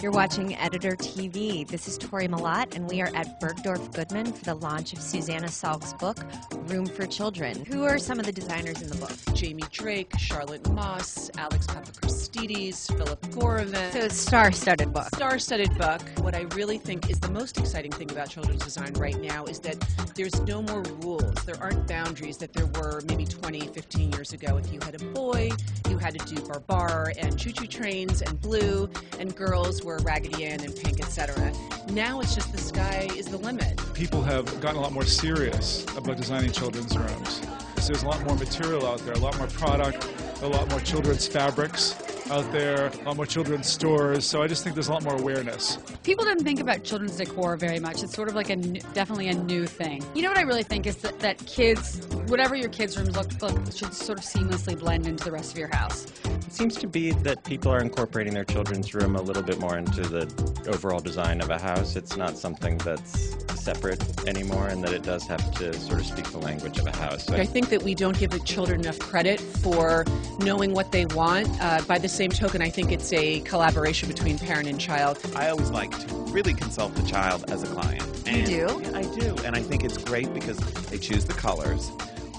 You're watching Editor TV. This is Tori Malat, and we are at Bergdorf Goodman for the launch of Susanna Salk's book, Room for Children. Who are some of the designers in the book? Jamie Drake, Charlotte Moss, Alex Papachristides, Philip Gorovin. So it's a star-studded book. Star-studded book. What I really think is the most exciting thing about children's design right now is that there's no more rules. There aren't boundaries that there were maybe 20, 15 years ago. If you had a boy, you had to do barbar and choo-choo trains and blue, and girls were Raggedy Ann and pink, etc. Now it's just the sky is the limit. People have gotten a lot more serious about designing children's rooms. So there's a lot more material out there, a lot more product, a lot more children's fabrics out there, a lot more children's stores. So I just think there's a lot more awareness. People didn't think about children's decor very much. It's sort of like definitely a new thing. You know what I really think is that kids, whatever your kids' rooms look should sort of seamlessly blend into the rest of your house. It seems to be that people are incorporating their children's room a little bit more into the overall design of a house. It's not something that's separate anymore, and that it does have to sort of speak the language of a house. I think that we don't give the children enough credit for knowing what they want. By the same token, I think it's a collaboration between parent and child. I always like to really consult the child as a client. And You do? Yeah, I do, and I think it's great because they choose the colors.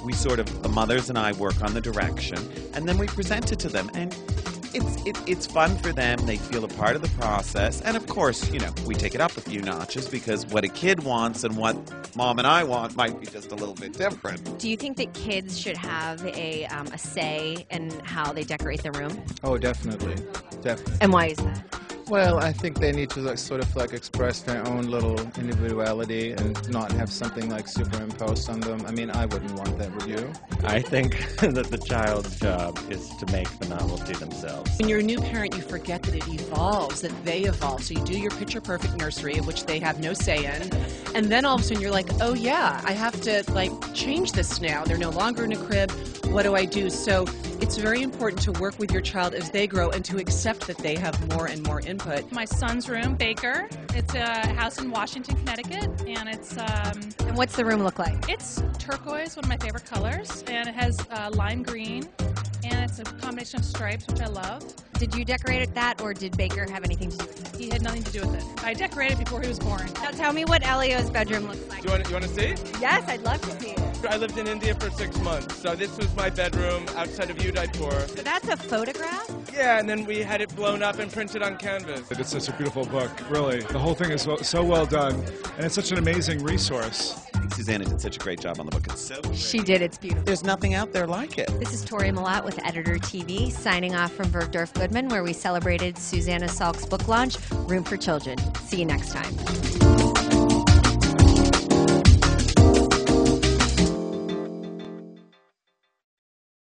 We sort of, the mothers and I work on the direction, and then we present it to them, and it's fun for them. They feel a part of the process, and of course, you know, we take it up a few notches because what a kid wants and what Mom and I want might be just a little bit different. Do you think that kids should have a say in how they decorate their room? Oh, definitely. Definitely. And why is that? Well, I think they need to sort of express their own little individuality and not have something superimposed on them. I mean, I wouldn't want that, would you? I think that the child's job is to make the novelty themselves. When you're a new parent, you forget that it evolves, that they evolve. So you do your picture-perfect nursery, of which they have no say in, and then all of a sudden you're like, oh yeah, I have to change this now. They're no longer in a crib. What do I do? So it's very important to work with your child as they grow and to accept that they have more and more input. My son's room, Baker. It's a house in Washington, Connecticut, and it's And what's the room look like? it's turquoise, one of my favorite colors, and it has lime green, and it's a combination of stripes, which I love. Did you decorate it that, or did Baker have anything to do with it? He had nothing to do with it. I decorated before he was born. Now tell me what Elio's bedroom looks like. You want to see? Yes, I'd love to see it. I lived in India for 6 months, so this was my bedroom outside of Udaipur. So that's a photograph? Yeah, and then we had it blown up and printed on canvas. It's such a beautiful book, really. The whole thing is so well done, and it's such an amazing resource. I think Susanna did such a great job on the book. It's so great. She did, it's beautiful. There's nothing out there like it. This is Tori Malat with Editor TV, signing off from Bergdorf Goodman, where we celebrated Susanna Salk's book launch, Room for Children. See you next time.